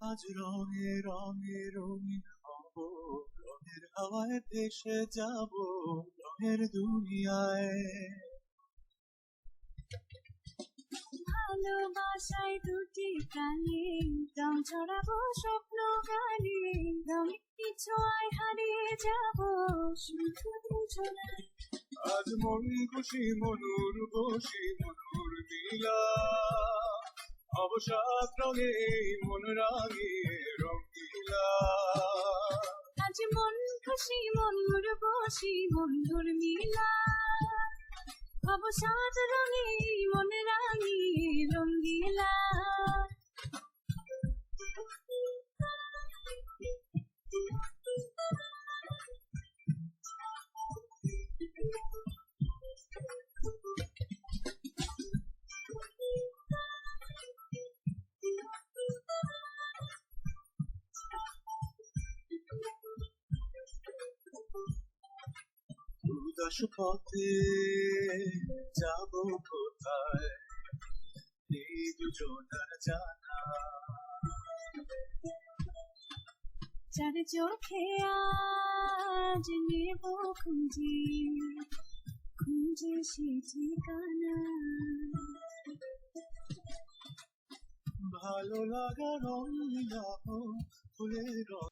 আজ রঙে রঙে রঙিন হব, রঙের হাওয়ায় ভেসে যাব রঙের দুনিয়ায়। ভালোবাসায় দুটি প্রাণী, রং ছড়াবো স্বপ্ন গানে, রঙের ছোঁয়ায় হারিয়ে যাব শুধু দুজনায়। আজ মন খুশি মনুর বসি মনুর মিলা, অবসাদ রঙে মন রাঙিয়ে রঙিলা। আজ মন খুশি মনুর বসি বন্ধুর মিলা, অবসাদ রঙে মন রাঙিয়ে রঙ্গিলা। উদাস পথে যাব কোথায়, এই দুজনার জানা। চার চোখে আজ নেব খুঁজে খুঁজে সে ঠিকানা। ভালো লাগা রঙ মিলাবো ফুলের রং।